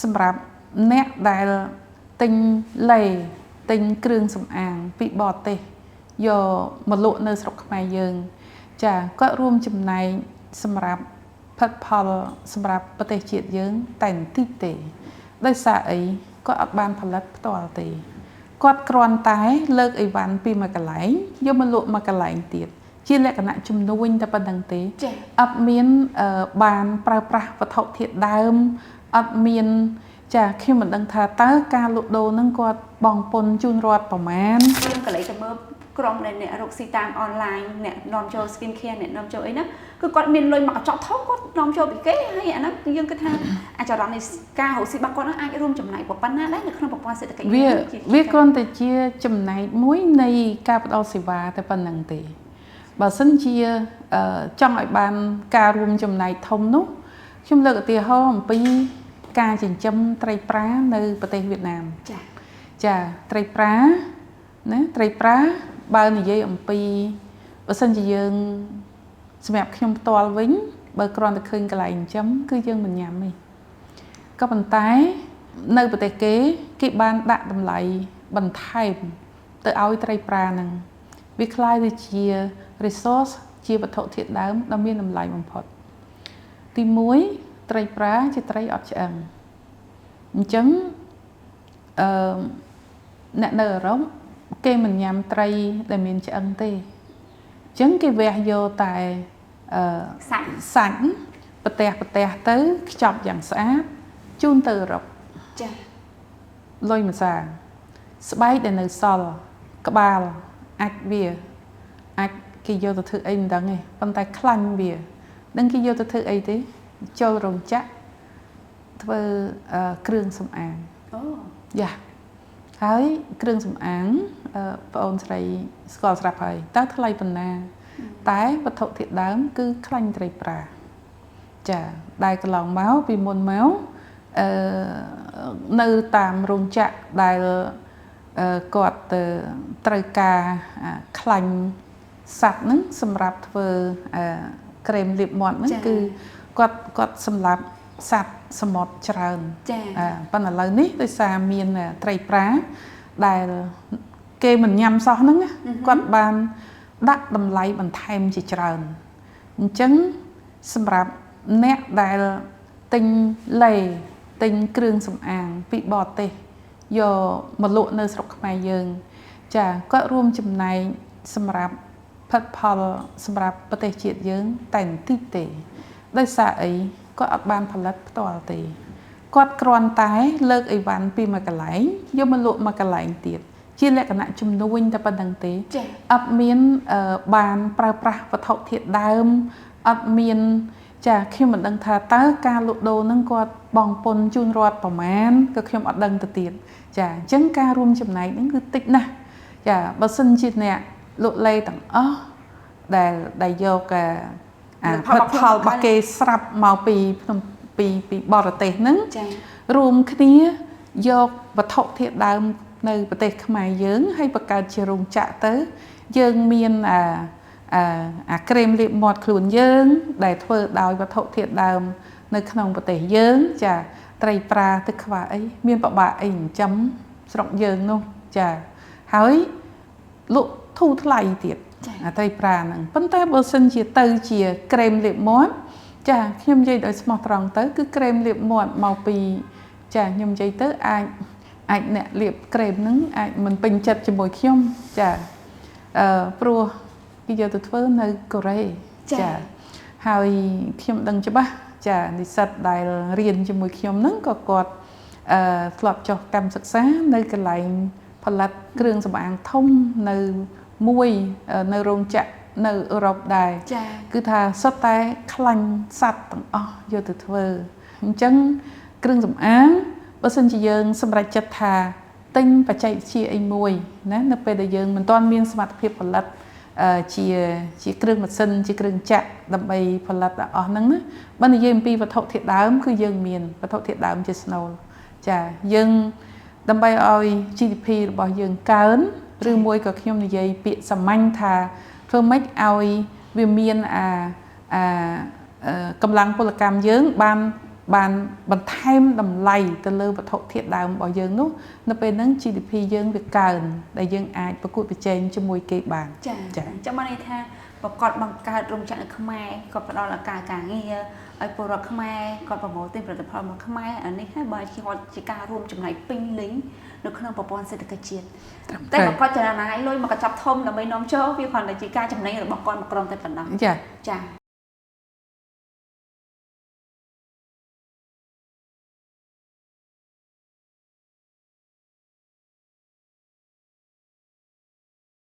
សម្រាប់អ្នកដែលទិញលេទិញគ្រឿងសម្អាងពីបរទេសយកមកលក់នៅស្រុកខ្មែរយើងចាគាត់រួមចំណែកសម្រាប់ផលិតផលសម្រាប់ប្រទេសជាតិយើងតែបន្តិចទេដោយសារអីគាត់អត់បានផលិតផ្ទាល់ទេគាត់គ្រាន់តែលើកអីវ៉ាន់ពីមួយកន្លែងយកមកលក់មួយកន្លែងទៀតជាលក្ខណៈជំនួញតែប៉ុណ្្នឹងទេអត់មានបានប្រើប្រាស់វត្ថុធាតុដើមអត់មានចាខ្ញុំមិនដឹងថាតើការលក់ដូរហ្នឹងគាត់បងពុនជូនរដ្ឋប្រមាណខ្ញុំក៏លេចទៅមើលក្រុមអ្នករកស៊ីតាមអនឡាញអ្នកនាំចូល skin care អ្នកនាំចូលអីណាគឺគាត់មានលុយមកកញ្ចក់ធំគាត់នាំចូលពីគេហើយអាហ្នឹងយើងគិតថាអាចរំនៃការរកស៊ីរបស់គាត់ហ្នឹងអាចរួមចំណែកប៉ុណ្ណាដែរនៅក្នុងប្រព័ន្ធសេដ្ឋកិច្ចវាគ្រាន់តែជាចំណែកមួយនៃការផ្ដល់សេវាតែប៉ុណ្្នឹងទេបើសិនជាចង់ឲ្យបានការរួមចំណែកធំនោះខ្ញុំលើកឧទាហរណ៍អំពីការចិញ្ចឹមត្រីប្រានៅប្រទេសវៀតណាមចាត្រីប្រាណាត្រីប្រាបើនិយាយអំពីបើសិនជាយើងសម្រាប់ខ្ញុំផ្ទាល់វិញបើគ្រាន់តែឃើញកន្លែងចិញ្ចឹមគឺយើងមិនញ៉ាំទេក៏ប៉ុន្តែនៅប្រទេសគេបានដាក់តម្លៃបន្ថែមទៅឲ្យត្រីប្រាហ្នឹងវាคล้ายទៅជា resource ជាវត្ថុធាតុដើមដ៏មានតម្លៃបំផុតទី1ត្រីប្រាជាត្រីអត់ឆ្អឹងអញ្ចឹងអ្នកនៅអឺរ៉ុបគេមិនញ៉ាំត្រីដែលមានឆ្អឹងទេអញ្ចឹងគេវះយកតែសាច់ប្រទះទៅខ្ចប់យ៉ាងស្អាតជូនទៅអឺរ៉ុបចាលុយម្សាស្បែកដែលនៅសល់ក្បាលអាចវាអាចគេយកទៅធ្វើអីមិនដឹងទេប៉ុន្តែខ្លាញ់វាដឹងគេយកទៅធ្វើអីទេចូលរោងចក្រធ្វើគ្រឿងសម្អាងអូយ៉ាហើយគ្រឿងសម្អាងបងអូនស្រីស្គាល់ស្រាប់ហើយតើថ្លៃប៉ុណ្ណាតែវត្ថុធាតុដើមគឺខ្លាញ់ត្រីប្រាចាដែលកន្លងមកពីមុនមកនៅតាមរោងចក្រដែលគាត់ត្រូវការខ្លាញ់សត្វហ្នឹងសម្រាប់ធ្វើក្រែមលាបមាត់ហ្នឹងគឺគាត់សម្រាប់សត្វសមុទ្រច្រើនប៉ុន្តែឥឡូវនេះដោយសារមានត្រីប្រាដែលគេមិនញ៉ាំសោះហ្នឹងគាត់បានដាក់តម្លៃបន្ថែមជាច្រើនអញ្ចឹងសម្រាប់អ្នកដែលទិញលេទិញគ្រឿងសម្អាងពីបរទេសយកមកលក់នៅស្រុកខ្មែរយើងចាគាត់រួមចំណែកសម្រាប់ផលិតផលសម្រាប់ប្រទេសជាតិយើងតែបន្តិចទេដោយសារអីគាត់អត់បានផលិតផ្ទាល់ទេគាត់គ្រាន់តែលើកអីវ៉ាន់ពីមួយកន្លែងយកមកលក់មួយកន្លែងទៀតជាលក្ខណៈជំនួញតែប៉ុណ្្នឹងទេអត់មានបានប្រើប្រាស់វត្ថុធាតុដើមអត់មានចាខ្ញុំមិនដឹងថាតើការលក់ដូរហ្នឹងគាត់បងពុនជូនរដ្ឋប្រមាណក៏ខ្ញុំអត់ដឹងទៅទៀតចាអញ្ចឹងការរួមចំណែកហ្នឹងគឺតិចណាស់ចាបើសិនជាអ្នកលក់លេទាំងអស់ដែលយកផលរបស់គេស្រាប់មកពីបរទេសហ្នឹងរួមគ្នាយកវត្ថុធាតុដើមនៅប្រទេសខ្មែរយើងហើយបង្កើតជារោងចក្រទៅយើងមានក្រែមលាបមាត់ខ្លួនយើងដែលធ្វើដោយវត្ថុធាតុដើមនៅក្នុងប្រទេសយើងចាត្រីប្រាទឹកខ្វះអីមានពិបាកអីចិញ្ចឹមស្រុកយើងនោះចាហើយលក់ធូរថ្លៃទៀតត្រីប្រាហ្នឹងប៉ុន្តែបើសិនជាទៅជាក្រែមលាបមាត់ចាខ្ញុំនិយាយដោយស្មោះត្រង់ទៅគឺក្រែមលាបមាត់មកពីចាខ្ញុំនិយាយទៅអាចអ្នកលាបក្រែមហ្នឹងអាចមិនពេញចិត្តជាមួយខ្ញុំចាព្រោះគេយកទៅធ្វើនៅកូរ៉េចាហើយខ្ញុំដឹងច្បាស់ចានិស្សិតដែលរៀនជាមួយខ្ញុំហ្នឹងក៏គាត់ធ្លាប់ចុះកម្មសិក្សានៅកន្លែងផលិតគ្រឿងសម្អាងធំនៅមួយនៅរោងចក្រនៅអឺរ៉ុបដែរគឺថាសុទ្ធតែខ្លាញ់សត្វទាំងអស់យកទៅធ្វើអញ្ចឹងគ្រឿងសម្អាងបើសិនជាយើងសម្រេចចិត្តថាទិញបច្ចេកវិទ្យាអីមួយណានៅពេលដែលយើងមិនទាន់មានសមត្ថភាពផលិតជាគ្រឿងម៉ាស៊ីនជាគ្រឿងចក្រដើម្បីផលិតអស់ហ្នឹងណាបើនិយាយអំពីវត្ថុធាតុដើមគឺយើងមានវត្ថុធាតុដើមជាស្នូលចាយើងដើម្បីឲ្យ GDP របស់យើងកើនឬមួយក៏ខ្ញុំនិយាយពាក្យសាមញ្ញថាធ្វើម៉េចឲ្យវាមានកម្លាំងពលកម្មយើងបាន បានបន្ថែមតម្លៃទៅលើវត្ថុធាតុដើមរបស់យើងនោះនៅពេលហ្នឹង GDP យើងវាកើនដែលយើងអាចប្រកួតប្រជែងជាមួយគេបាន ចាចាំមកនេះថាប្រកបបង្កើតរោងចក្រនៅខ្មែរក៏ផ្ដល់ឱកាសការងារឲ្យពលរដ្ឋខ្មែរក៏ប្រមូលទិញផលិតផលមកខ្មែរអានេះហើយបើគាត់ជាការរួមចំណែកពេញលេញនៅក្នុងប្រព័ន្ធសេដ្ឋកិច្ចជាតិតែគាត់ចរណាឲ្យលុយមកកញ្ចប់ធំដើម្បីនាំចូលវាគ្រាន់តែជាការចំណេញរបស់គាត់មួយក្រុមតែប៉ុណ្ណោះចា